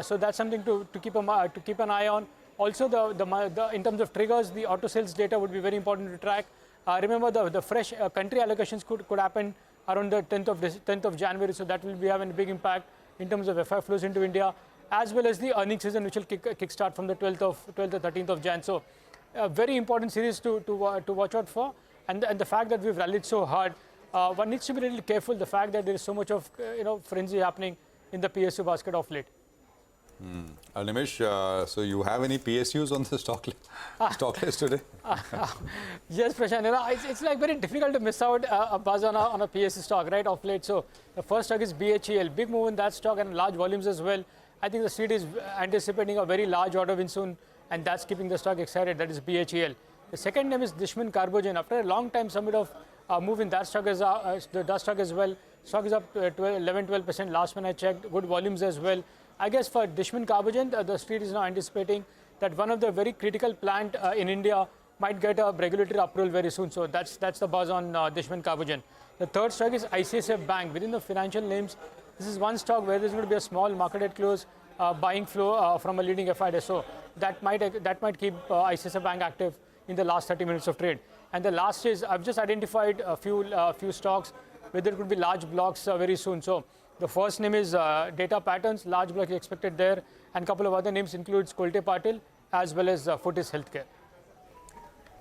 so that's something to keep an eye on. Also, in terms of triggers, the auto sales data would be very important to track. Remember, the fresh country allocations could happen around the 10th of January, so that will be having a big impact in terms of FI flows into India, as well as the earnings season, which will kickstart from the 12th or 13th of Jan. So, a very important series to watch out for, and the fact that we've rallied so hard, one needs to be a little careful. The fact that there is so much of frenzy happening in the PSU basket of late. Nimish, so you have any PSUs on the stock list today? Yes, Prashant. It's like very difficult to miss out a buzz on a PSU stock, right, of late. So the first stock is BHEL. Big move in that stock and large volumes as well. I think the street is anticipating a very large order win soon, and that's keeping the stock excited. That is BHEL. The second name is Dishman Carbogen. After a long time summit of move in that stock as well. Stock is up 11-12% last when I checked. Good volumes as well. I guess for Dishman Carbogen, the street is now anticipating that one of the very critical plant in India might get a regulatory approval very soon. So that's the buzz on Dishman Carbogen. The third stock is ICICI Bank. Within the financial names, this is one stock where there's going to be a small market at close buying flow from a leading FID. So that might keep ICICI Bank active in the last 30 minutes of trade. And the last is, I've just identified a few stocks where there could be large blocks very soon. So the first name is Data Patterns, large block expected there, and a couple of other names includes Kolte Patil as well as Fortis Healthcare.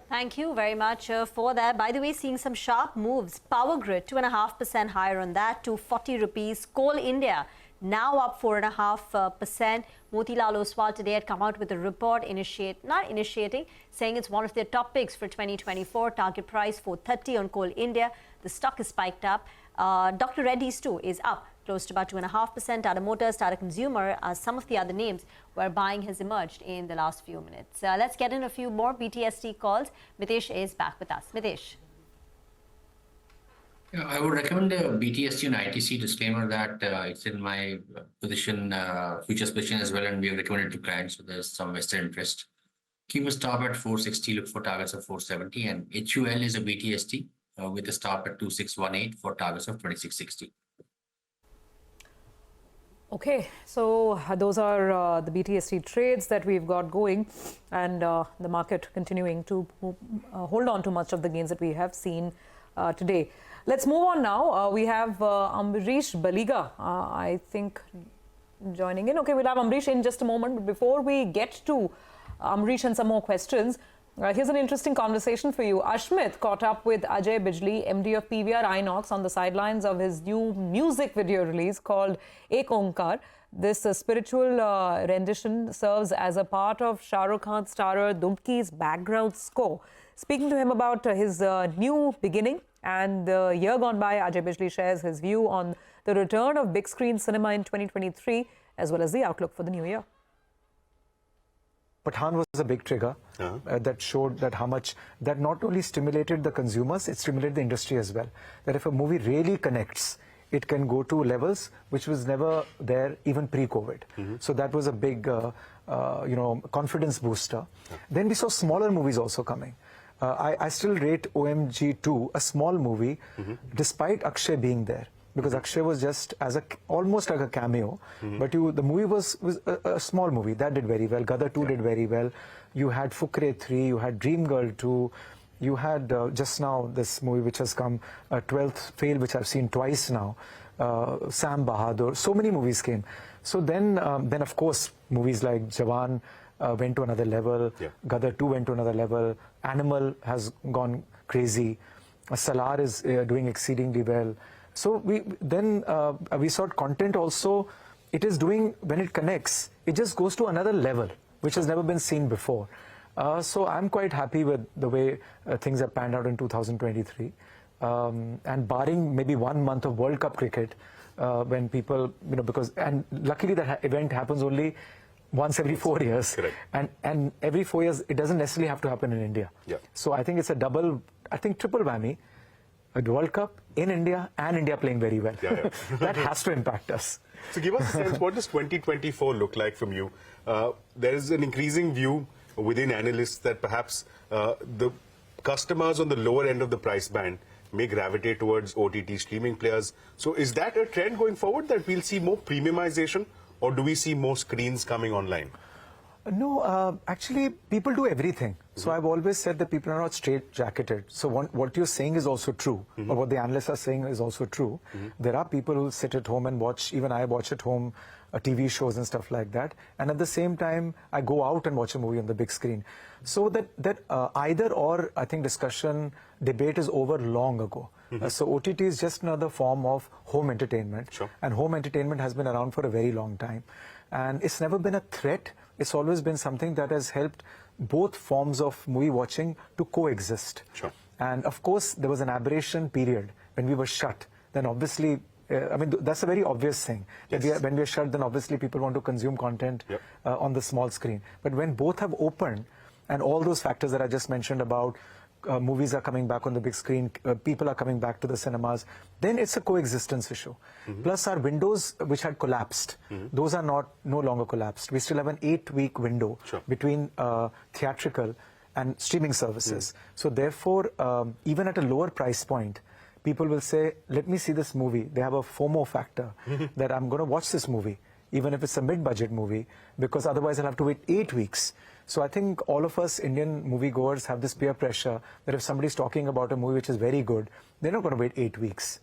Thank you very much for that. By the way, seeing some sharp moves. Power Grid 2.5% higher on that to 40 rupees. Coal India now up 4.5%. Motilal Oswal today had come out with a report saying it's one of their top picks for 2024. Target price 430 on Coal India. The stock is spiked up. Dr. Reddy's too is up close to about 2.5%. Tata Motors, Tata Consumer, some of the other names where buying has emerged in the last few minutes. Let's get in a few more BTST calls. Mitesh is back with us. Mitesh. Yeah, I would recommend the BTST and ITC disclaimer that it's in my position, futures position as well, and we have recommended to clients, so there's some vested interest. Keep a stop at 460, look for targets of 470, and HUL is a BTST with a stop at 2618 for targets of 2660. Okay, so those are the BTST trades that we've got going, and the market continuing to hold on to much of the gains that we have seen today. Let's move on now. We have Amrish Baliga, I think, joining in. Okay, we'll have Amrish in just a moment. But before we get to Amrish and some more questions, here's an interesting conversation for you. Ashmit caught up with Ajay Bijli, MD of PVR Inox, on the sidelines of his new music video release called Ek Onkar. This spiritual rendition serves as a part of Shah Rukh Khan starrer Dumki's background score. Speaking to him about his new beginning and the year gone by, Ajay Bijli shares his view on the return of big screen cinema in 2023, as well as the outlook for the new year. Pathan was a big trigger that showed that how much that not only stimulated the consumers, it stimulated the industry as well. That if a movie really connects, it can go to levels which was never there even pre-COVID. So that was a big, confidence booster. Then we saw smaller movies also coming. I still rate OMG2 a small movie, despite Akshay being there. Because Akshay was just almost like a cameo, but the movie was a small movie that did very well. Gadar 2 did very well. You had Fukre 3, you had Dream Girl 2, you had just now this movie which has come, 12th Fail, which I've seen twice now. Sam Bahadur. So many movies came. So then of course movies like Jawan went to another level. Gadar 2 went to another level. Animal has gone crazy. Salar is doing exceedingly well. So we saw content also. It is doing, when it connects, it just goes to another level, which has never been seen before. So I'm quite happy with the way things have panned out in 2023. and barring maybe 1 month of World Cup cricket, when people, and luckily that event happens only once every 4 years. Correct. And every 4 years, it doesn't necessarily have to happen in India. Yeah. So I think it's a triple whammy. A World Cup in India and India playing very well. Yeah. That has to impact us. So give us a sense, what does 2024 look like from you? There is an increasing view within analysts that perhaps the customers on the lower end of the price band may gravitate towards OTT streaming players. So is that a trend going forward, that we'll see more premiumization, or do we see more screens coming online? No, actually, people do everything. So I've always said that people are not straight-jacketed. So what you're saying is also true, or what the analysts are saying is also true. There are people who sit at home and watch, even I watch at home, TV shows and stuff like that. And at the same time, I go out and watch a movie on the big screen. So that either or, I think, debate is over long ago. So OTT is just another form of home entertainment. Sure. And home entertainment has been around for a very long time. And it's never been a threat. It's always been something that has helped both forms of movie watching to coexist. Sure. And of course, there was an aberration period when we were shut. Then obviously, that's a very obvious thing. That when we are shut, then obviously people want to consume content on the small screen. But when both have opened, and all those factors that I just mentioned about movies are coming back on the big screen, people are coming back to the cinemas, then it's a coexistence issue. Plus our windows, which had collapsed, those are no longer collapsed. We still have an 8-week window between theatrical and streaming services. So therefore, even at a lower price point, people will say, let me see this movie. They have a FOMO factor that I'm going to watch this movie, even if it's a mid-budget movie, because otherwise I'll have to wait 8 weeks. So I think all of us Indian moviegoers have this peer pressure that if somebody's talking about a movie which is very good, they're not going to wait 8 weeks.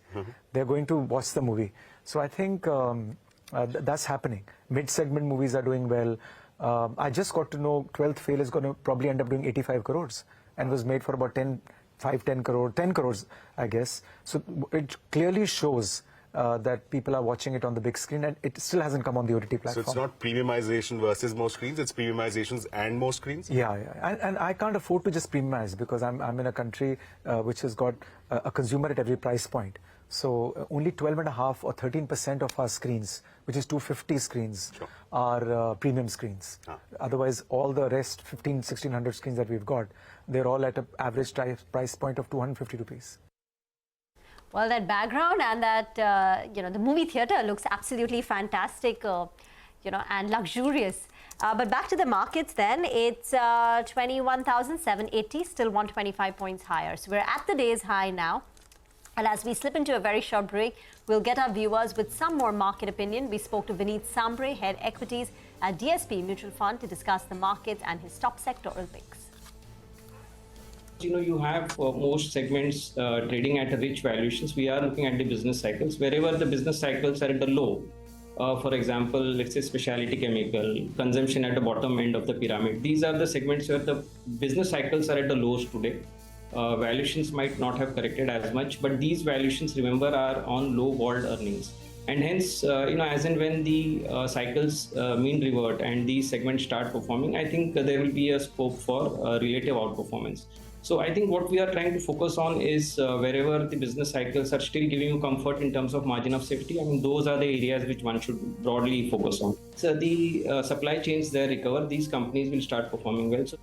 They're going to watch the movie. So I think that's happening. Mid-segment movies are doing well. I just got to know 12th Fail is going to probably end up doing 85 crores and was made for about 10 crores, I guess. So it clearly shows that people are watching it on the big screen, and it still hasn't come on the OTT platform. So it's not premiumization versus more screens, it's premiumizations and more screens? Yeah. And I can't afford to just premiumize because I'm in a country which has got a consumer at every price point. So only 12.5 or 13% of our screens, which is 250 screens, are premium screens. Otherwise, all the rest, 1,600 screens that we've got, they're all at an average price point of 250 rupees. Well, that background and that, the movie theater looks absolutely fantastic, and luxurious. But back to the markets then, it's 21,780, still 125 points higher. So we're at the day's high now. And as we slip into a very short break, we'll get our viewers with some more market opinion. We spoke to Vineet Sambre, Head Equities at DSP Mutual Fund, to discuss the markets and his top sectoral picks. You have most segments trading at rich valuations. We are looking at the business cycles. Wherever the business cycles are at the low, for example, let's say specialty chemical, consumption at the bottom end of the pyramid. These are the segments where the business cycles are at the lows today. Valuations might not have corrected as much, but these valuations, remember, are on low walled earnings. And hence, as and when the cycles mean revert and these segments start performing, I think there will be a scope for relative outperformance. So I think what we are trying to focus on is wherever the business cycles are still giving you comfort in terms of margin of safety. I mean, those are the areas which one should broadly focus on. So the supply chains there recover, these companies will start performing well. So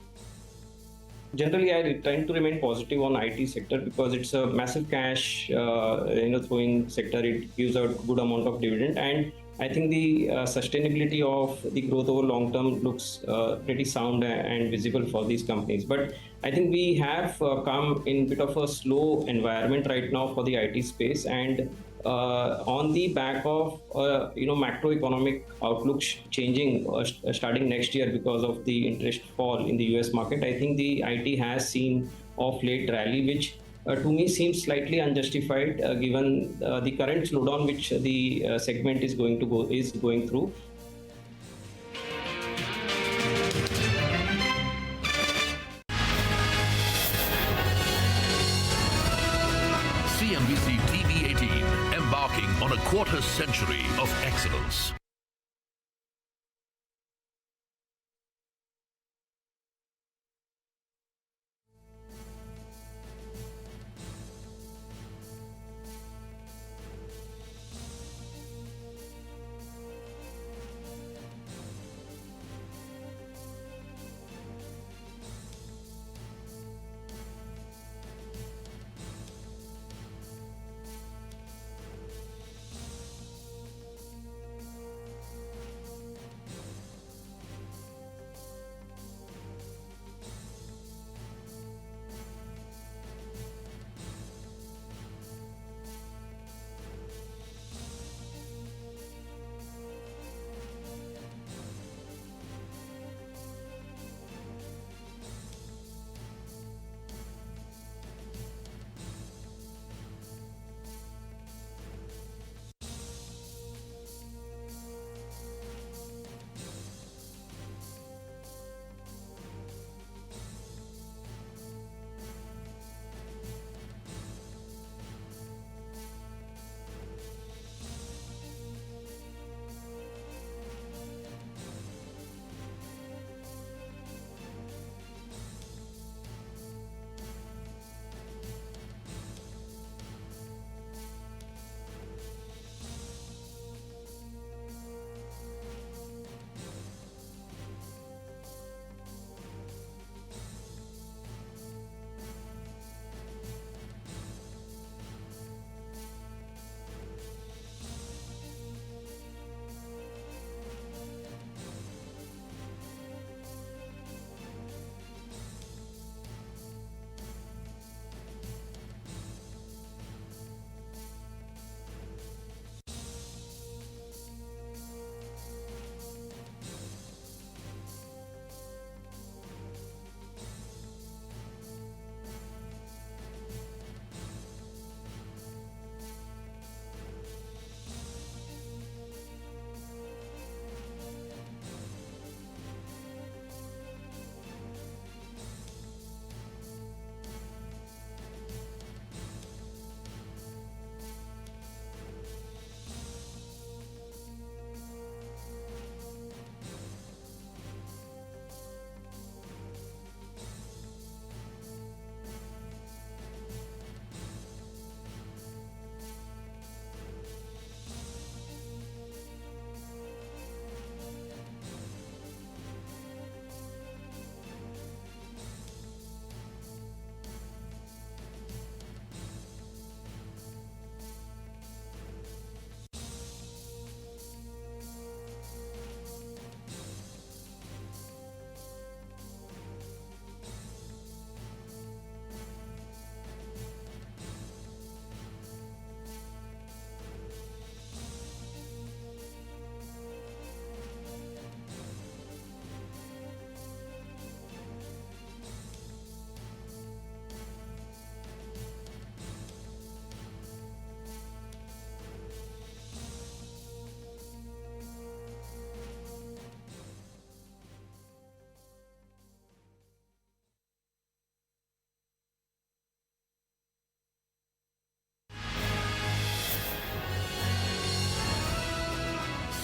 generally, I tend to remain positive on IT sector because it's a massive cash, throwing sector. It gives out good amount of dividend, and I think the sustainability of the growth over long term looks pretty sound and visible for these companies. But I think we have come in a bit of a slow environment right now for the IT space, and on the back of macroeconomic outlook changing starting next year because of the interest fall in the US market, I think the IT has seen of late rally, which to me seems slightly unjustified given the current slowdown which the segment is going through. CNBC-TV18, embarking on a quarter-century of excellence.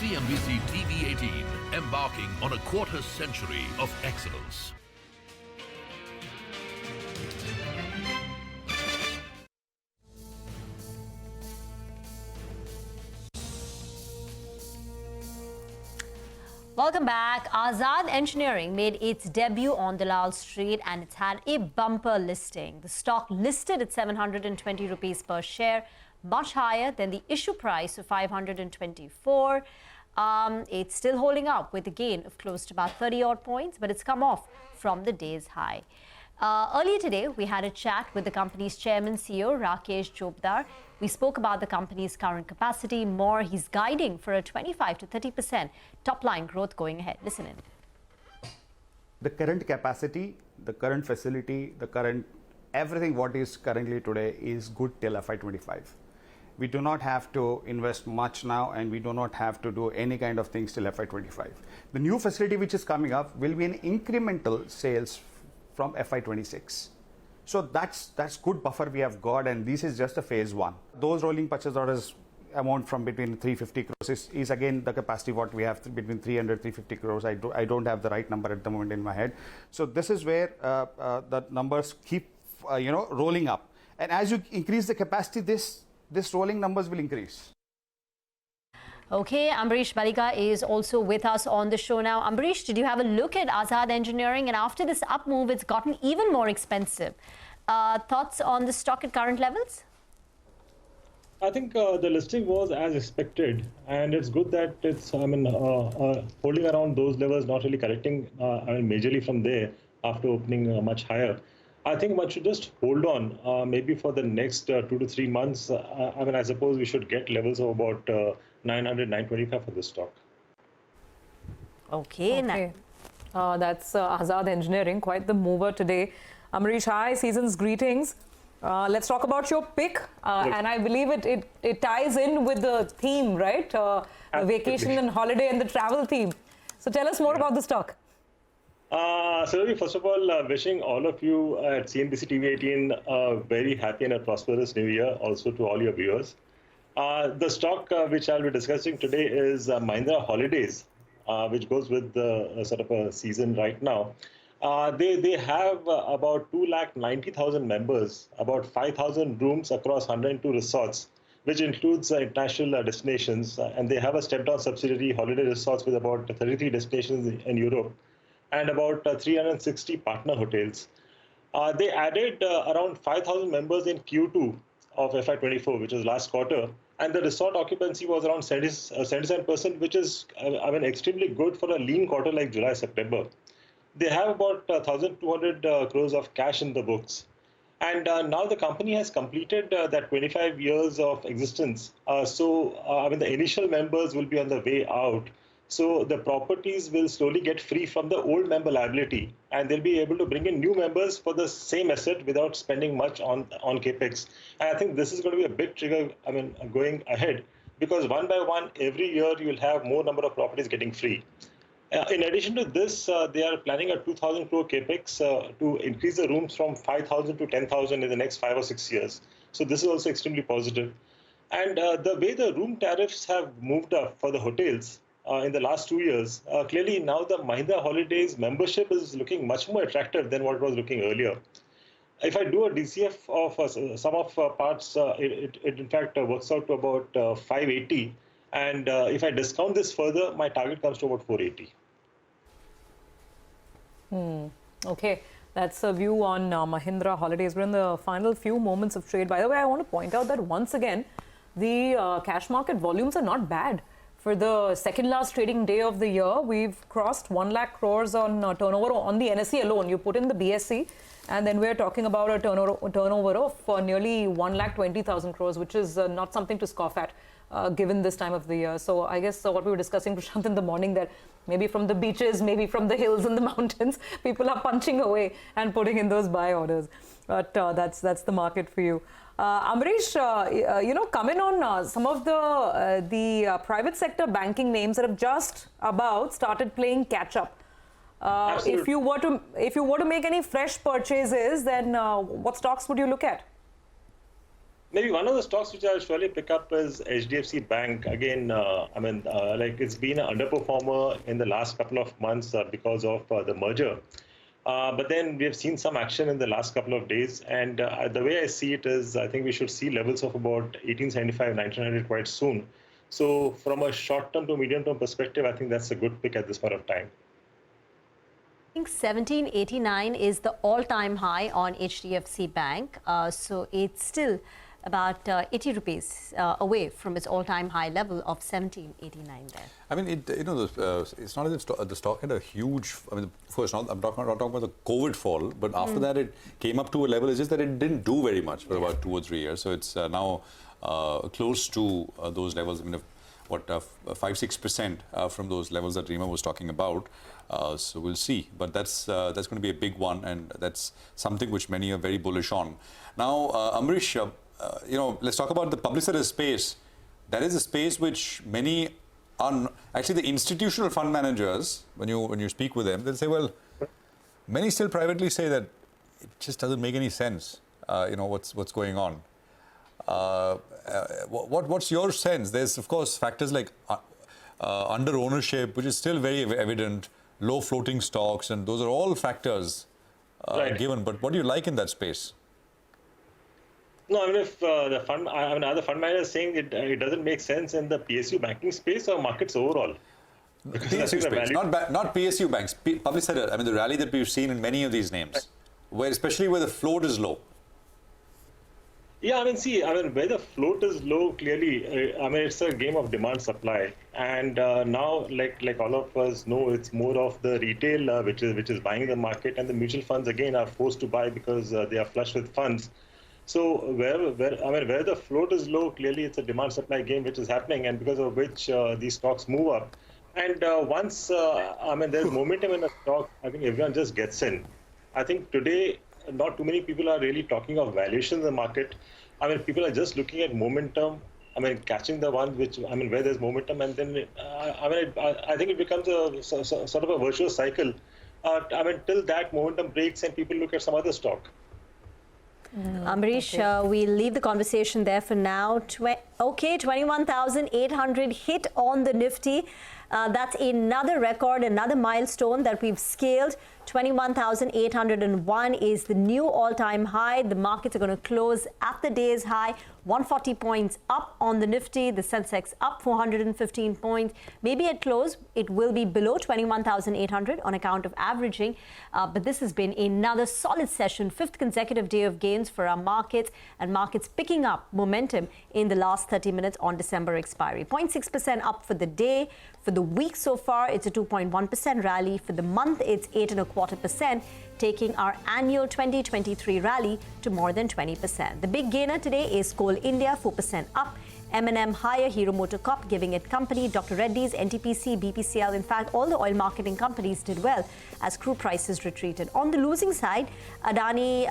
CNBC-TV18, embarking on a quarter century of excellence. Welcome back. Azad Engineering made its debut on Dalal Street and it's had a bumper listing. The stock listed at 720 rupees per share, much higher than the issue price of 524. It's still holding up with a gain of close to about 30 odd points, but it's come off from the day's high. Earlier today, we had a chat with the company's chairman CEO, Rakesh Chopdar. We spoke about the company's current capacity. More, he's guiding for a 25 to 30% top-line growth going ahead. Listen in. The current capacity, the current facility, the current everything what is currently today is good till FY25. We do not have to invest much now and we do not have to do any kind of things till FY25. The new facility which is coming up will be an incremental sales from FY26. So that's good buffer we have got, and this is just a phase one. Those rolling purchase orders amount from between 350 crores is again the capacity what we have between 300 350 crores. I don't have the right number at the moment in my head. So this is where the numbers keep rolling up, and as you increase the capacity, this rolling numbers will increase. Okay, Ambarish Balika is also with us on the show now. Ambarish, did you have a look at Azad Engineering? And after this up move, it's gotten even more expensive. Thoughts on the stock at current levels? I think the listing was as expected, and it's good that it's holding around those levels, not really correcting majorly from there after opening much higher. I think one should just hold on maybe for the next 2 to 3 months. I suppose we should get levels of about 900, 925 for this stock. Okay. That's Azad Engineering, quite the mover today. Ambarish, hi, season's greetings. Let's talk about your pick. And I believe it ties in with the theme, right? The vacation and holiday and the travel theme. So tell us more about the stock. So first of all, wishing all of you at CNBC-TV18 a very happy and a prosperous new year, also to all your viewers. The stock which I'll be discussing today is Mahindra Holidays, which goes with the sort of a season right now. They have about 290,000 members, about 5,000 rooms across 102 resorts, which includes international destinations. And they have a stepped-down subsidiary, Holiday Resorts, with about 33 destinations in Europe, and about 360 partner hotels. They added around 5,000 members in Q2 of FY24, which was last quarter, and the resort occupancy was around 77%, which is extremely good for a lean quarter like July-September. They have about 1,200 crores of cash in the books. And now the company has completed that 25 years of existence. The initial members will be on the way out. So the properties will slowly get free from the old member liability, and they'll be able to bring in new members for the same asset without spending much on capex. And I think this is going to be a big trigger, going ahead, because one by one, every year you'll have more number of properties getting free. In addition to this, they are planning a 2,000 crore capex to increase the rooms from 5,000 to 10,000 in the next 5 or 6 years. So this is also extremely positive. And the way the room tariffs have moved up for the hotels in the last 2 years, clearly now the Mahindra Holidays membership is looking much more attractive than what it was looking earlier. If I do a DCF of sum of parts, it in fact works out to about 580. And if I discount this further, my target comes to about 480. Okay, that's a view on Mahindra Holidays. We're in the final few moments of trade. By the way, I want to point out that once again, the cash market volumes are not bad. For the second last trading day of the year, we've crossed 1 lakh crores on turnover on the NSE alone. You put in the BSE, and then we're talking about a turnover of nearly 1,20,000 crores, which is not something to scoff at, given this time of the year. So I guess what we were discussing, Prashant, in the morning, that maybe from the beaches, maybe from the hills and the mountains, people are punching away and putting in those buy orders. But that's the market for you. Ambarish, come in on some of the private sector banking names that have just about started playing catch up. If you were to make any fresh purchases, then what stocks would you look at? Maybe one of the stocks which I'll surely pick up is HDFC Bank. Again, like it's been an underperformer in the last couple of months because of the merger. But then we have seen some action in the last couple of days. And the way I see it is, I think we should see levels of about 1875, 1900 quite soon. So from a short-term to medium-term perspective, I think that's a good pick at this point of time. I think 1789 is the all-time high on HDFC Bank. So it's still about 80 rupees away from its all-time high level of 1789 there. I mean, it's not as if the stock had a huge, I mean, first, I'm not talking about the COVID fall, but after that it came up to a level, it's just that it didn't do very much for about 2 or 3 years. So it's now close to those levels. I mean, 5-6% from those levels that Rima was talking about. So we'll see, but that's going to be a big one, and that's something which many are very bullish on. Now, Amrish, let's talk about the public sector space. That is a space which many are actually the institutional fund managers. When you speak with them, they'll say, well, many still privately say that it just doesn't make any sense. What's going on. What's your sense? There's, of course, factors like under ownership, which is still very evident, low floating stocks, and those are all factors given. But what do you like in that space? No, I mean, if the fund, are the fund managers saying it doesn't make sense in the PSU banking space or markets overall? PSU space, not PSU banks, public sector. I mean, the rally that we've seen in many of these names, especially where the float is low. Yeah, I mean, where the float is low, clearly, it's a game of demand supply, and now, like all of us know, it's more of the retail which is buying the market, and the mutual funds again are forced to buy because they are flush with funds. So where the float is low, clearly it's a demand supply game which is happening, and because of which these stocks move up. And once there's momentum in a stock, I think everyone just gets in. I think today, not too many people are really talking of valuation in the market. I mean, people are just looking at momentum. I mean, catching the ones where there's momentum, and then I think it becomes a sort of a virtuous cycle. Till that momentum breaks and people look at some other stock. Amrish, we'll leave the conversation there for now. 21,800 hit on the Nifty. That's another record, another milestone that we've scaled. 21,801 is the new all-time high. The markets are going to close at the day's high. 140 points up on the Nifty. The sensex up 415 points. Maybe at close, it will be below 21,800 on account of averaging. But this has been another solid session, 5th consecutive day of gains for our markets, and markets picking up momentum in the last 30 minutes on December expiry. 0.6% up for the day. For the week so far, it's a 2.1% rally. For the month, it's 8.25%, taking our annual 2023 rally to more than 20%. The big gainer today is Coal India, 4% up. M&M higher, Hero MotoCorp giving it company. Dr. Reddy's, NTPC, BPCL, in fact, all the oil marketing companies did well as crude prices retreated. On the losing side, Adani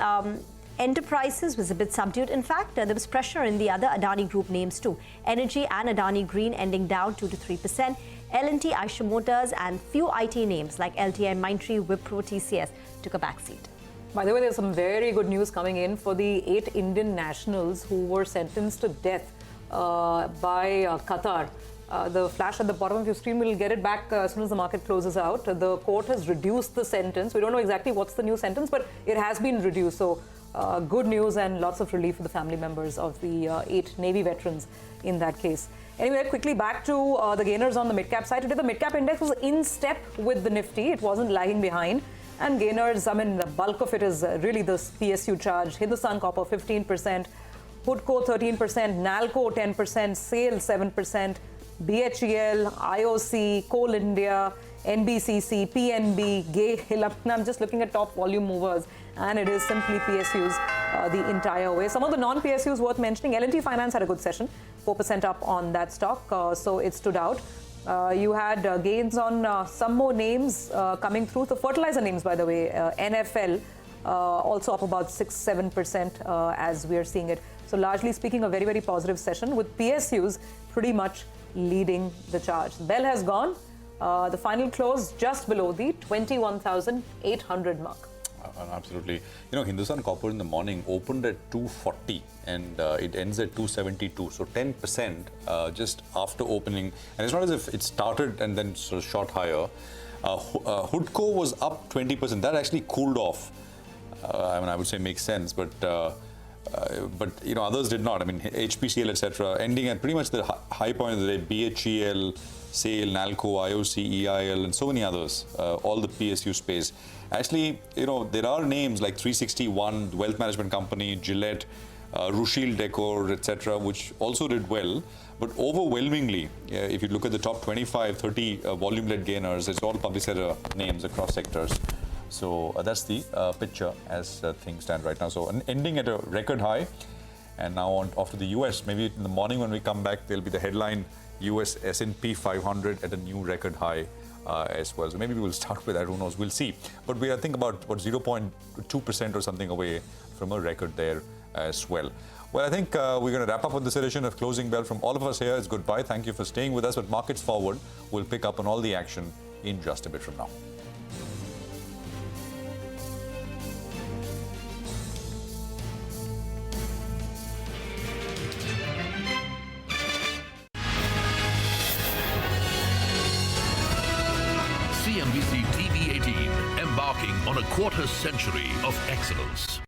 Enterprises was a bit subdued. In fact, there was pressure in the other Adani Group names too. Energy and Adani Green ending down 2 to 3%. L&T, Eicher Motors and few IT names like LTI, Mindtree, Wipro, TCS took a backseat. By the way, there's some very good news coming in for the 8 Indian nationals who were sentenced to death by Qatar. The flash at the bottom of your screen, we'll get it back as soon as the market closes out. The court has reduced the sentence. We don't know exactly what's the new sentence, but it has been reduced. So good news and lots of relief for the family members of the 8 Navy veterans in that case. Anyway, quickly back to the gainers on the mid-cap side. Today, the mid-cap index was in step with the Nifty. It wasn't lagging behind. And gainers, the bulk of it is really the PSU charge. Hindustan Copper, 15%. Hoodco, 13%. Nalco, 10%. SAIL, 7%. BHEL, IOC, Coal India, NBCC, PNB, GAIL. I'm just looking at top volume movers, and it is simply PSUs the entire way. Some of the non-PSUs worth mentioning. L&T Finance had a good session, 4% up on that stock, so it stood out. You had gains on some more names coming through. The fertilizer names, by the way, NFL, also up about 6-7% as we are seeing it. So largely speaking, a very, very positive session with PSUs pretty much leading the charge. Bell has gone. The final close just below the 21,800 mark. Absolutely. You know, Hindustan Copper in the morning opened at 240 and it ends at 272. So 10% just after opening. And it's not as if it started and then sort of shot higher. Hoodco was up 20%. That actually cooled off. I mean, I would say makes sense, but you know, others did not. I mean, HPCL, etc., ending at pretty much the high point of the day. BHEL, SAIL, NALCO, IOC, EIL, and so many others. All the PSU space. Actually, you know, there are names like 361, Wealth Management Company, Gillette, Rushil Decor, etc., which also did well. But overwhelmingly, if you look at the top 25, 30 volume-led gainers, it's all public sector names across sectors. So that's the picture as things stand right now. So ending at a record high, and now off to the US. Maybe in the morning when we come back, there'll be the headline US S&P 500 at a new record high as well. So maybe we will start with that. Who knows? We'll see. But we are, I think, about 0.2% or something away from a record there as well. Well, I think we're going to wrap up on this edition of Closing Bell. From all of us here, it's goodbye. Thank you for staying with us. But Markets Forward will pick up on all the action in just a bit from now. CNBC-TV18, embarking on a quarter century of excellence.